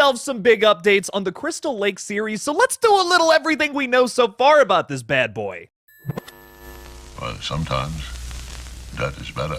ourselves some big updates on the Crystal Lake series, so let's do a little everything we know so far about this bad boy. Well, sometimes that is better.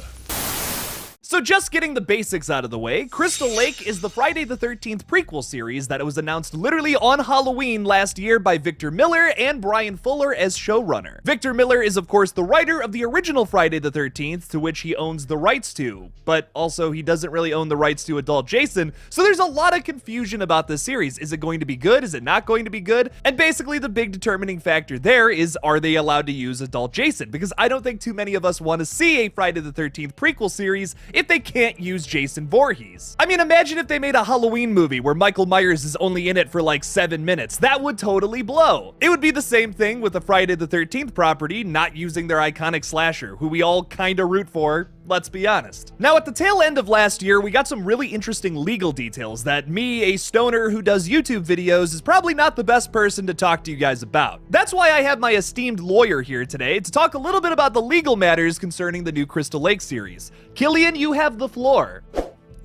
So just getting the basics out of the way, Crystal Lake is the Friday the 13th prequel series that was announced literally on Halloween last year by Victor Miller and Bryan Fuller as showrunner. Victor Miller is of course the writer of the original Friday the 13th, to which he owns the rights to, but also he doesn't really own the rights to adult Jason, so there's a lot of confusion about this series. Is it going to be good? Is it not going to be good? And basically the big determining factor there is, are they allowed to use adult Jason? Because I don't think too many of us want to see a Friday the 13th prequel series if they can't use Jason Voorhees. I mean, imagine if they made a Halloween movie where Michael Myers is only in it for like 7 minutes. That would totally blow. It would be the same thing with the Friday the 13th property not using their iconic slasher, who we all kinda root for, let's be honest. Now, at the tail end of last year, we got some really interesting legal details that me, a stoner who does YouTube videos, is probably not the best person to talk to you guys about. That's why I have my esteemed lawyer here today to talk a little bit about the legal matters concerning the new Crystal Lake series. Killian, you have the floor.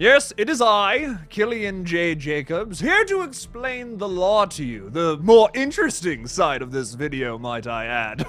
Yes, it is I, Killian J. Jacobs, here to explain the law to you. The more interesting side of this video, might I add.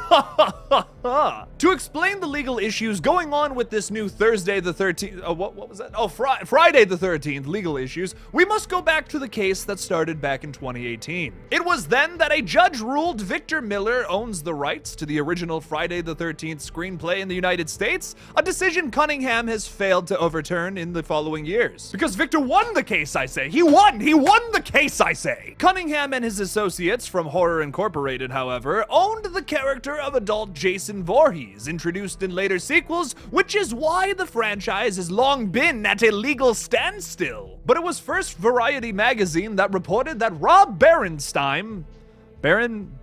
To explain the legal issues going on with this new Thursday the 13th, what was that? Oh, Friday the 13th legal issues, we must go back to the case that started back in 2018. It was then that a judge ruled Victor Miller owns the rights to the original Friday the 13th screenplay in the United States, a decision Cunningham has failed to overturn in the following years. Because Victor won the case, I say. He won the case, I say. Cunningham and his associates from Horror Incorporated, however, owned the character of adult Jason Voorhees, introduced in later sequels, which is why the franchise has long been at a legal standstill. But it was first Variety magazine that reported that Rob Berenstain, Barasamian?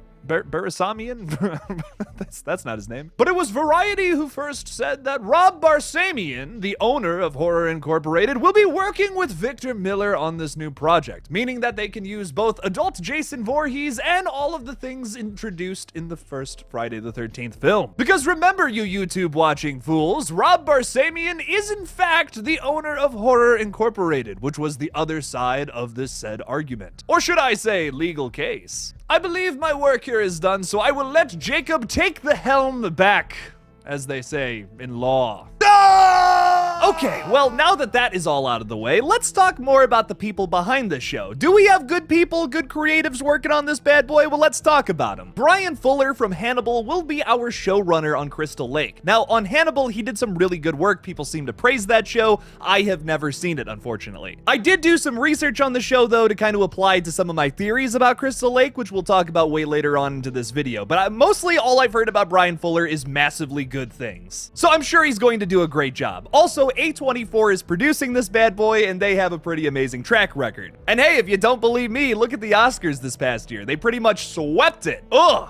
That's not his name. But it was Variety who first said that Rob Barsamian, the owner of Horror Incorporated, will be working with Victor Miller on this new project, meaning that they can use both adult Jason Voorhees and all of the things introduced in the first Friday the 13th film. Because remember, you YouTube watching fools, Rob Barsamian is in fact the owner of Horror Incorporated, which was the other side of this said argument. Or should I say, legal case. I believe my work here is done, so I will let Jacob take the helm back, as they say in law. Okay, well, now that that is all out of the way, let's talk more about the people behind this show. Do we have good people, good creatives working on this bad boy? Well, let's talk about them. Bryan Fuller from Hannibal will be our showrunner on Crystal Lake. Now, on Hannibal, he did some really good work. People seem to praise that show. I have never seen it, unfortunately. I did do some research on the show, though, to kind of apply to some of my theories about Crystal Lake, which we'll talk about way later on into this video. But mostly all I've heard about Bryan Fuller is massively good things. So I'm sure he's going to do a great job. Also, A24 is producing this bad boy, and they have a pretty amazing track record. And hey, if you don't believe me, look at the Oscars this past year. They pretty much swept it.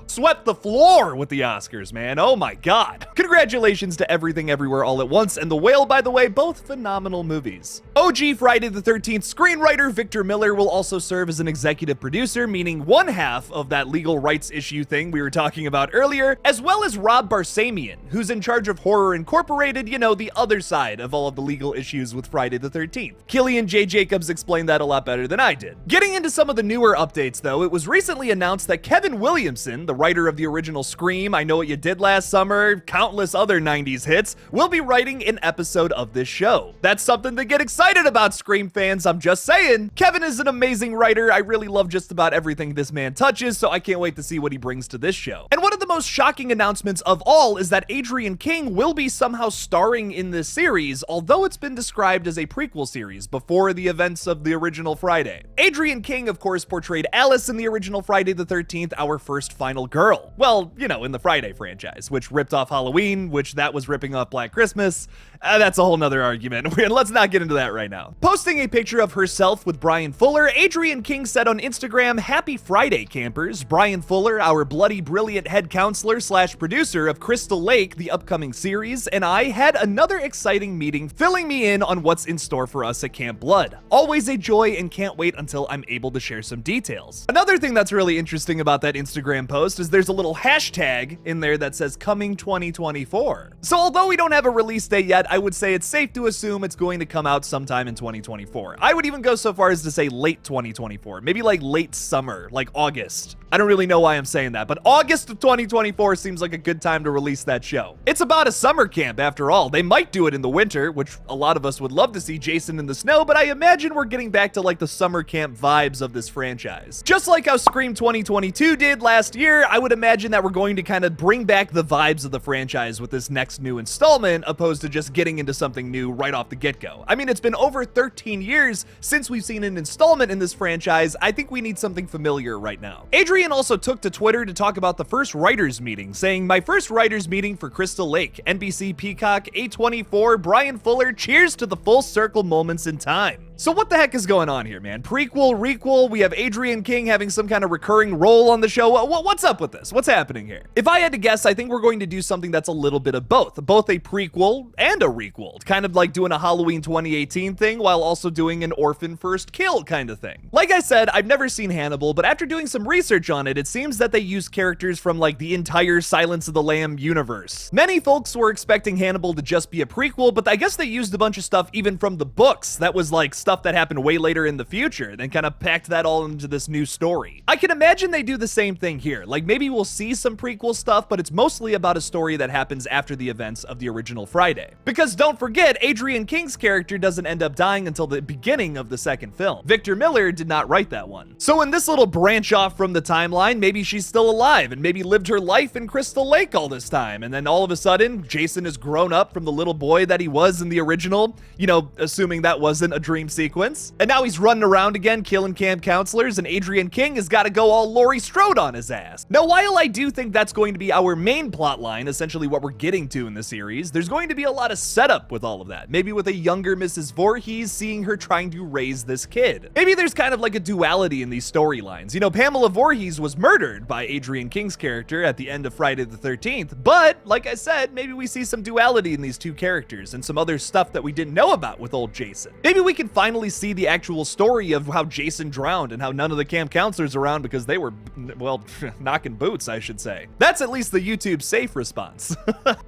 Swept the floor with the Oscars, man. Oh my god. Congratulations to Everything Everywhere All at Once and The Whale, by the way, both phenomenal movies. OG Friday the 13th screenwriter Victor Miller will also serve as an executive producer, meaning one half of that legal rights issue thing we were talking about earlier, as well as Rob Barsamian, who's in charge of Horror Incorporated, you know, the other side of all of the legal issues with Friday the 13th. Killian J. Jacobs explained that a lot better than I did. Getting into some of the newer updates, though, it was recently announced that Kevin Williamson, the writer of the original Scream, I Know What You Did Last Summer, countless other 90s hits, will be writing an episode of this show. That's something to get excited about, Scream fans, I'm just saying. Kevin is an amazing writer. I really love just about everything this man touches, so I can't wait to see what he brings to this show. And one of the most shocking announcements of all is that Adrienne King will be somehow starring in this series, although it's been described as a prequel series before the events of the original Friday. Adrienne King, of course, portrayed Alice in the original Friday the 13th, our first final girl. Well, you know, in the Friday franchise, which ripped off Halloween, which that was ripping off Black Christmas. That's a whole nother argument. Let's not get into that right now. Posting a picture of herself with Bryan Fuller, Adrienne King said on Instagram, "Happy Friday, campers. Bryan Fuller, our bloody brilliant head counselor / producer of Crystal Lake, the upcoming series, and I had another exciting meeting filling me in on what's in store for us at Camp Blood. Always a joy and can't wait until I'm able to share some details." Another thing that's really interesting about that Instagram post is there's a little hashtag in there that says coming 2024. So although we don't have a release date yet, I would say it's safe to assume it's going to come out sometime in 2024. I would even go so far as to say late 2024, maybe like late summer, like August. I don't really know why I'm saying that, but August of 2024 seems like a good time to release that show. It's about a summer camp after all. They might do it in the winter, which a lot of us would love to see Jason in the snow, but I imagine we're getting back to like the summer camp vibes of this franchise. Just like how Scream 2022 did last year, I would imagine that we're going to kind of bring back the vibes of the franchise with this next new installment, opposed to just getting into something new right off the get-go. I mean, it's been over 13 years since we've seen an installment in this franchise. I think we need something familiar right now. Adrian also took to Twitter to talk about the first writers meeting, saying, "My first writers meeting for Crystal Lake, NBC Peacock, A24, Brian Fuller, cheers to the full circle moments in time." So what the heck is going on here, man? Prequel, requel, we have Adrian King having some kind of recurring role on the show. What's up with this? What's happening here? If I had to guess, I think we're going to do something that's a little bit of both a prequel and a requel, kind of like doing a Halloween 2018 thing while also doing an orphan first kill kind of thing. Like I said, I've never seen Hannibal, but after doing some research on it, it seems that they use characters from like the entire Silence of the Lamb universe. Many folks were expecting Hannibal to just be a prequel, but I guess they used a bunch of stuff even from the books that was like stuff that happened way later in the future, then kind of packed that all into this new story. I can imagine they do the same thing here. Like maybe we'll see some prequel stuff, but it's mostly about a story that happens after the events of the original Friday. Because don't forget, Adrian King's character doesn't end up dying until the beginning of the second film. Victor Miller did not write that one. So in this little branch off from the timeline, maybe she's still alive and maybe lived her life in Crystal Lake all this time, and then all of a sudden, Jason has grown up from the little boy that he was in the original, you know, assuming that wasn't a dream sequence. And now he's running around again, killing camp counselors, and Adrian King has got to go all Laurie Strode on his ass. Now, while I do think that's going to be our main plot line, essentially what we're getting to in the series, there's going to be a lot of setup with all of that. Maybe with a younger Mrs. Voorhees, seeing her trying to raise this kid. Maybe there's kind of like a duality in these storylines. You know, Pamela Voorhees was murdered by Adrian King's character at the end of Friday the 13th, but like I said, maybe we see some duality in these two characters and some other stuff that we didn't know about with old Jason. Maybe we can finally see the actual story of how Jason drowned and how none of the camp counselors around because they were, well, knocking boots, I should say. That's at least the YouTube safe response.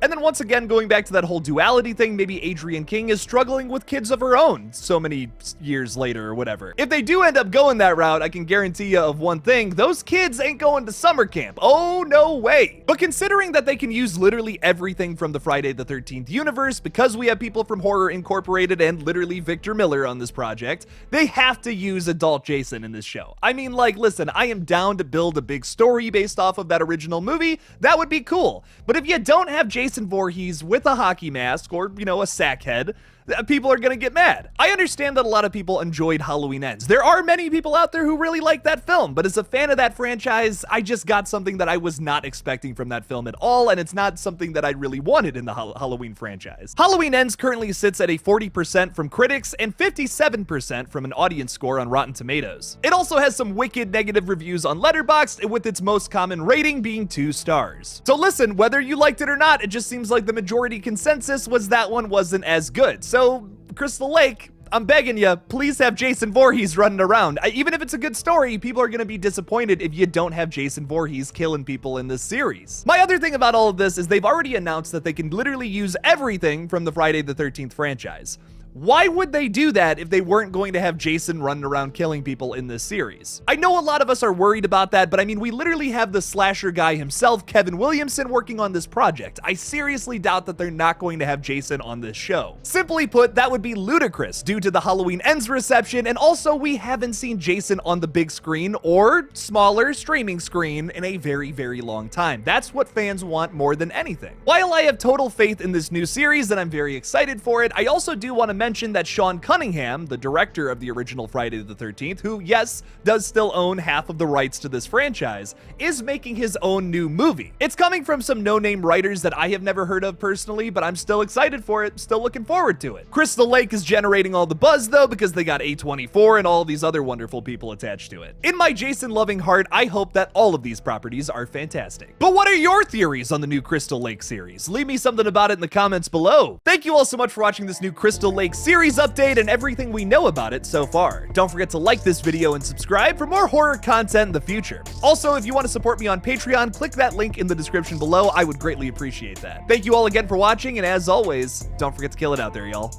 And then once again, going back to that whole duality thing, maybe Adrian King is struggling with kids of her own so many years later or whatever. If they do end up going that route, I can guarantee you of one thing, those kids ain't going to summer camp. Oh, no way. But considering that they can use literally everything from the Friday the 13th universe, because we have people from Horror Incorporated and literally Victor Miller on this project, they have to use adult Jason in this show. I mean, like, listen, I am down to build a big story based off of that original movie. That would be cool. But if you don't have Jason Voorhees with a hockey mask or, you know, a sack head, people are gonna get mad. I understand that a lot of people enjoyed Halloween Ends. There are many people out there who really like that film, but as a fan of that franchise, I just got something that I was not expecting from that film at all, and it's not something that I really wanted in the Halloween franchise. Halloween Ends currently sits at a 40% from critics and 57% from an audience score on Rotten Tomatoes. It also has some wicked negative reviews on Letterboxd, with its most common rating being 2 stars. So listen, whether you liked it or not, it just seems like the majority consensus was that one wasn't as good. So, Crystal Lake, I'm begging you, please have Jason Voorhees running around. Even if it's a good story, people are going to be disappointed if you don't have Jason Voorhees killing people in this series. My other thing about all of this is they've already announced that they can literally use everything from the Friday the 13th franchise. Why would they do that if they weren't going to have Jason running around killing people in this series? I know a lot of us are worried about that, but I mean, we literally have the slasher guy himself, Kevin Williamson, working on this project. I seriously doubt that they're not going to have Jason on this show. Simply put, that would be ludicrous due to the Halloween Ends reception, and also we haven't seen Jason on the big screen or smaller streaming screen in a very, very long time. That's what fans want more than anything. While I have total faith in this new series and I'm very excited for it, I also do want to mention that Sean Cunningham, the director of the original Friday the 13th, who, yes, does still own half of the rights to this franchise, is making his own new movie. It's coming from some no-name writers that I have never heard of personally, but I'm still excited for it, still looking forward to it. Crystal Lake is generating all the buzz, though, because they got A24 and all these other wonderful people attached to it. In my Jason-loving heart, I hope that all of these properties are fantastic. But what are your theories on the new Crystal Lake series? Leave me something about it in the comments below. Thank you all so much for watching this new Crystal Lake like series update and everything we know about it so far. Don't forget to like this video and subscribe for more horror content in the future. Also, if you want to support me on Patreon, click that link in the description below. I would greatly appreciate that. Thank you all again for watching, and as always, don't forget to kill it out there, y'all.